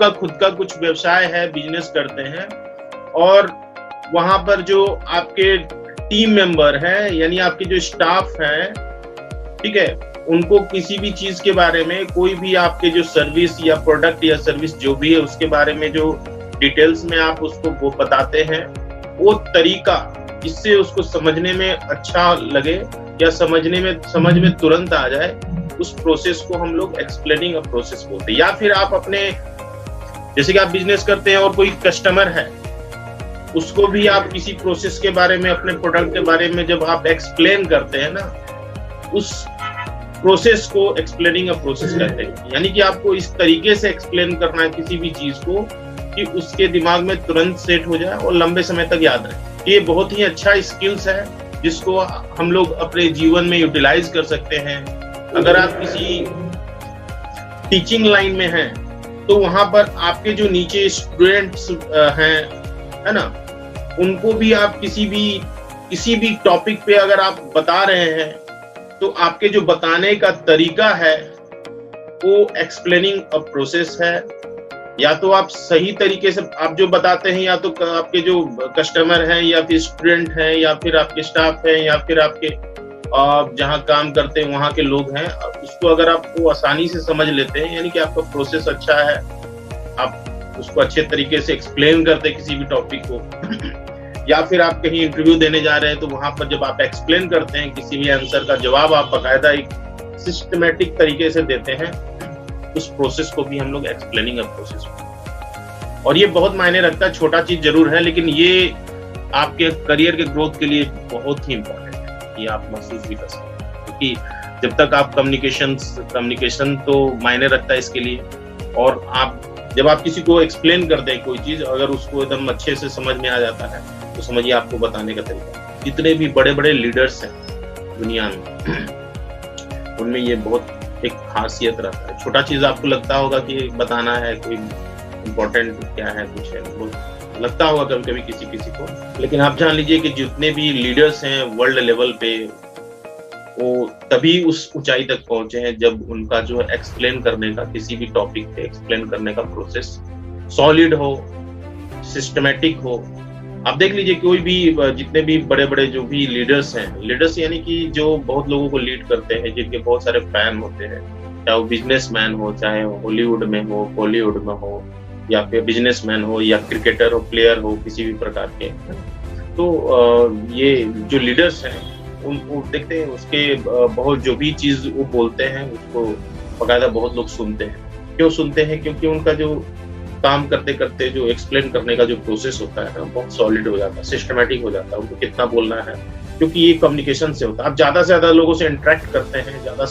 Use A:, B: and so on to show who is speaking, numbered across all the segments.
A: आपका खुद का कुछ व्यवसाय है, बिजनेस करते हैं, और वहां पर जो आपके टीम मेंबर हैं, यानी आपके जो स्टाफ है, ठीक है, उनको किसी भी चीज के बारे में, कोई भी आपके जो सर्विस या प्रोडक्ट या सर्विस जो भी है उसके बारे में जो डिटेल्स में आप उसको वो बताते हैं, वो तरीका जिससे उसको समझने में अच्छा लगे या समझ में तुरंत आ जाए, उस प्रोसेस को हम लोग एक्सप्लेनिंग अ प्रोसेस बोलते हैं। या फिर आप अपने, जैसे कि आप बिजनेस करते हैं और कोई कस्टमर है, उसको भी आप किसी प्रोसेस के बारे में, अपने प्रोडक्ट के बारे में जब आप एक्सप्लेन करते हैं ना, उस प्रोसेस को एक्सप्लेनिंग अ प्रोसेस कहते हैं। यानी कि आपको इस तरीके से एक्सप्लेन करना है किसी भी चीज को कि उसके दिमाग में तुरंत सेट हो जाए और लंबे समय तक याद रहे। ये बहुत ही अच्छा स्किल्स है जिसको हम लोग अपने जीवन में यूटिलाइज कर सकते हैं। अगर आप किसी टीचिंग लाइन में हैं तो वहां पर आपके जो नीचे स्टूडेंट्स हैं, है ना, उनको भी आप किसी भी टॉपिक पे अगर आप बता रहे हैं तो आपके जो बताने का तरीका है वो एक्सप्लेनिंग अ प्रोसेस है। या तो आप सही तरीके से आप जो बताते हैं, या तो आपके जो कस्टमर हैं या फिर स्टूडेंट हैं या फिर आपके स्टाफ हैं या फिर आपके जहां काम करते हैं वहां के लोग हैं, उसको अगर आप वो आसानी से समझ लेते हैं, यानी कि आपका प्रोसेस अच्छा है, आप उसको अच्छे तरीके से एक्सप्लेन करते हैं किसी भी टॉपिक को। या फिर आप कहीं इंटरव्यू देने जा रहे हैं तो वहां पर जब आप एक्सप्लेन करते हैं किसी भी आंसर का जवाब आप बाकायदा एक सिस्टमैटिक तरीके से देते हैं, उस प्रोसेस को भी हम लोग एक्सप्लेनिंग अ प्रोसेस। और ये बहुत मायने रखता है, छोटा चीज जरूर है लेकिन ये आपके करियर के ग्रोथ के लिए बहुत ही इंपॉर्टेंट है, ये आप महसूस भी कर सकते हैं। क्योंकि जब तक आप कम्युनिकेशन तो मायने रखता है इसके लिए, और जब आप किसी को एक्सप्लेन करते हैं कोई चीज, अगर उसको एकदम अच्छे से समझ में आ जाता है तो समझिए आपको बताने का तरीका। जितने भी बड़े बड़े लीडर्स हैं दुनिया में, उनमें ये बहुत एक खासियत रहता है। छोटा चीज आपको लगता होगा कि बताना है, कोई इम्पोर्टेंट क्या है, कुछ है, वो लगता होगा कभी कभी किसी को, लेकिन आप जान लीजिए कि जितने भी लीडर्स हैं वर्ल्ड लेवल पे, वो तभी उस ऊंचाई तक पहुंचे हैं जब उनका जो एक्सप्लेन करने का, किसी भी टॉपिक पे एक्सप्लेन करने का प्रोसेस सॉलिड हो, सिस्टमैटिक हो। आप देख लीजिए कोई भी, जितने भी बड़े बड़े जो भी लीडर्स हैं, लीडर्स यानी कि जो बहुत लोगों को लीड करते हैं, जिनके बहुत सारे फैन होते हैं, चाहे वो बिजनेसमैन हो, चाहे हॉलीवुड में हो, बॉलीवुड में हो, या फिर बिजनेसमैन हो या क्रिकेटर हो, प्लेयर हो, किसी भी प्रकार के। तो ये जो लीडर्स हैं वो देखते हैं, उसके बहुत जो भी चीज वो बोलते हैं उसको बकायदा बहुत लोग सुनते हैं। क्यों सुनते हैं? क्योंकि उनका जो काम करते करते जो एक्सप्लेन करने का जो प्रोसेस होता है ना, बहुत सॉलिड हो जाता है, सिस्टमैटिक हो जाता है, उनको कितना बोलना है, क्योंकि ये कम्युनिकेशन से होता है। आप ज्यादा से ज्यादा लोगों से इंटरेक्ट करते हैं, ज्यादा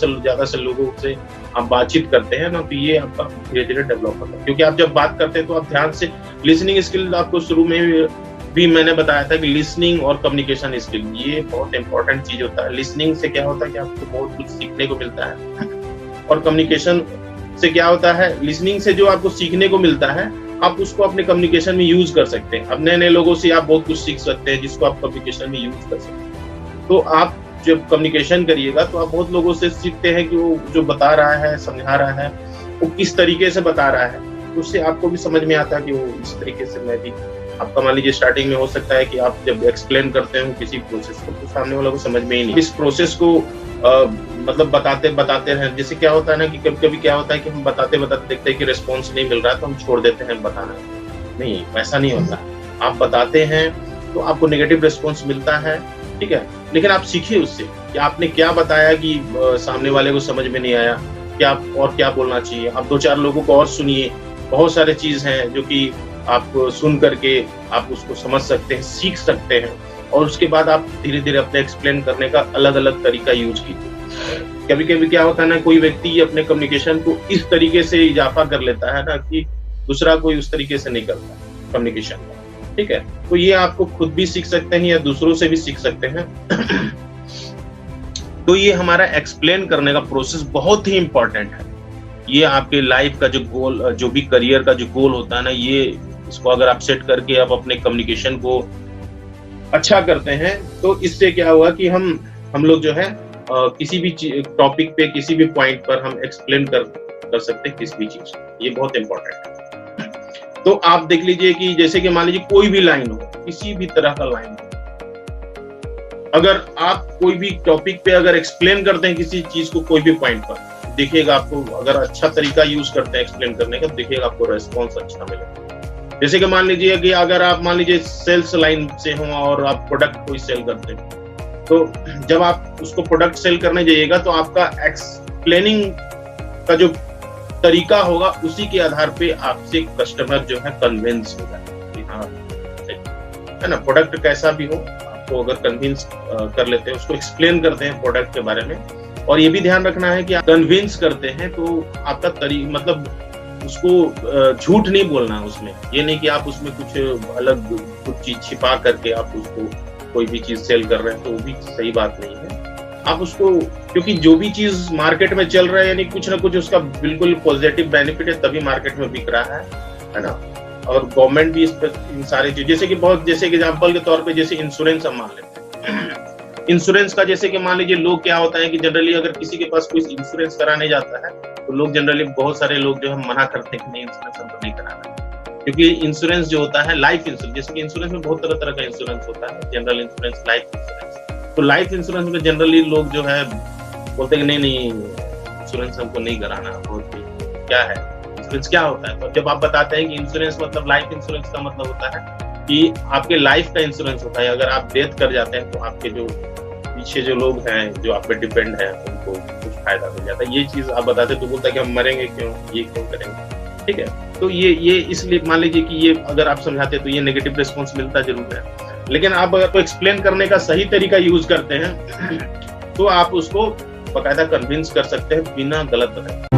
A: से लोगों से आप बातचीत करते हैं ना, तो ये आपका धीरे धीरे डेवलप होता है। क्योंकि आप जब बात करते हैं तो आप ध्यान से, लिसनिंग स्किल आपको शुरू में भी मैंने बताया था कि लिसनिंग और कम्युनिकेशन स्किल ये बहुत इंपॉर्टेंट चीज होता है। लिसनिंग से क्या होता है कि आपको बहुत कुछ सीखने को मिलता है, और कम्युनिकेशन से क्या होता है, लिसनिंग से जो आपको सीखने को मिलता है आप उसको अपने कम्युनिकेशन में यूज कर सकते हैं। अब नए नए लोगों से आप बहुत कुछ सीख सकते हैं जिसको आप कम्युनिकेशन में यूज कर सकते हैं। तो आप जब कम्युनिकेशन करिएगा तो आप बहुत लोगों से सीखते हैं कि वो जो बता रहा है, समझा रहा है, वो किस तरीके से बता रहा है, उससे आपको भी समझ में आता है कि वो इस तरीके से मैं भी। आपका मान लीजिए स्टार्टिंग में हो सकता है कि आप जब एक्सप्लेन करते हो किसी प्रोसेस को तो सामने वाला को समझ में ही नहीं, इस प्रोसेस को मतलब बताते रहें। जैसे क्या होता है ना कि कभी कभी क्या होता है कि हम बताते देखते हैं कि रिस्पॉन्स नहीं मिल रहा है तो हम छोड़ देते हैं बताना। नहीं, वैसा नहीं होता। आप बताते हैं तो आपको नेगेटिव रिस्पॉन्स मिलता है, ठीक है, लेकिन आप सीखिए उससे कि आपने क्या बताया कि सामने वाले को समझ में नहीं आया, क्या और क्या बोलना चाहिए। आप 2-4 लोगों को और सुनिए, बहुत सारे चीज हैं जो कि आप सुन करके आप उसको समझ सकते हैं, सीख सकते हैं, और उसके बाद आप धीरे धीरे अपने एक्सप्लेन करने का अलग अलग तरीका यूज कीजिए। कभी कभी क्या होता है ना, कोई व्यक्ति अपने कम्युनिकेशन को इस तरीके से इजाफा कर लेता है ना कि दूसरा कोई उस तरीके से नहीं करता कम्युनिकेशन, ठीक है। तो ये आपको खुद भी सीख सकते हैं या दूसरों से भी सीख सकते हैं। तो ये हमारा एक्सप्लेन करने का प्रोसेस बहुत ही इंपॉर्टेंट है। ये आपके लाइफ का जो गोल, जो भी करियर का जो गोल होता है ना, ये इसको अगर आप सेट करके आप अपने कम्युनिकेशन को अच्छा करते हैं तो इससे क्या हुआ कि हम लोग जो है किसी भी टॉपिक पे, किसी भी पॉइंट पर हम एक्सप्लेन कर सकते हैं किसी भी चीज। ये बहुत इंपॉर्टेंट है। तो आप देख लीजिए कि जैसे कि मान लीजिए कोई भी लाइन हो, किसी भी तरह का लाइन हो, अगर आप कोई भी टॉपिक पे अगर एक्सप्लेन करते हैं किसी चीज को, कोई भी पॉइंट पर, देखिएगा आपको अगर अच्छा तरीका यूज करते हैं एक्सप्लेन करने का, देखिएगा आपको रेस्पॉन्स अच्छा मिलेगा। जैसे कि मान लीजिए कि अगर आप मान लीजिए सेल्स लाइन से हो और आप प्रोडक्ट कोई सेल करते हैं, तो जब आप उसको प्रोडक्ट सेल करने जाइएगा तो आपका एक्सप्लेनिंग का जो तरीका होगा उसी के आधार पे आपसे कस्टमर जो है कन्विंस होगा कि हाँ है ना, प्रोडक्ट कैसा भी हो आपको अगर कन्विंस कर लेते हैं, उसको एक्सप्लेन करते हैं प्रोडक्ट के बारे में। और ये भी ध्यान रखना है कि आप कन्विंस करते हैं तो आपका मतलब उसको झूठ नहीं बोलना है उसमें, ये नहीं कि आप उसमें कुछ अलग कुछ चीज छिपा करके आप उसको कोई भी चीज सेल कर रहे हैं, तो वो भी सही बात नहीं है। आप उसको, क्योंकि जो भी चीज मार्केट में चल रहा है यानी कुछ ना कुछ उसका बिल्कुल पॉजिटिव बेनिफिट है, तभी मार्केट में बिक रहा है ना। और गवर्नमेंट भी इस पर इन सारी चीज, जैसे कि बहुत, जैसे कि एग्जाम्पल के तौर पे जैसे इंश्योरेंस हम मान लेते हैं। इंश्योरेंस का जैसे कि मान लीजिए लोग क्या होता है कि जनरली अगर किसी के पास कोई इंश्योरेंस कराने जाता है तो लोग जनरली बहुत सारे लोग जो है मना करते हैं कि नहीं, इंश्योरेंस हमको नहीं कराना है। क्योंकि इंश्योरेंस जो होता है लाइफ इंश्योरेंस, जैसे कि इंश्योरेंस में बहुत तरह तरह का इंश्योरेंस होता है, जनरल इंश्योरेंस, लाइफ इंश्योरेंस। तो लाइफ इंश्योरेंस में जनरली लोग जो है बोलते हैं कि नहीं इंश्योरेंस हमको नहीं कराना, बहुत क्या है इंश्योरेंस क्या होता है। तो जब आप बताते हैं कि इंश्योरेंस मतलब लाइफ इंश्योरेंस का मतलब होता है कि आपके लाइफ का इंश्योरेंस होता है, अगर आप डेथ कर जाते हैं तो आपके जो पीछे जो लोग हैं जो आप पे डिपेंड है उनको कुछ फायदा मिल जाता है। ये चीज आप बताते तो बोलता है कि हम मरेंगे क्यों, ये क्यों करेंगे, ठीक है। तो ये इसलिए मान लीजिए कि ये अगर आप समझाते तो ये नेगेटिव रिस्पॉन्स मिलता जरूर है, लेकिन आप अगर कोई एक्सप्लेन करने का सही तरीका यूज करते हैं तो आप उसको बाकायदा कन्विंस कर सकते हैं बिना गलत बताए।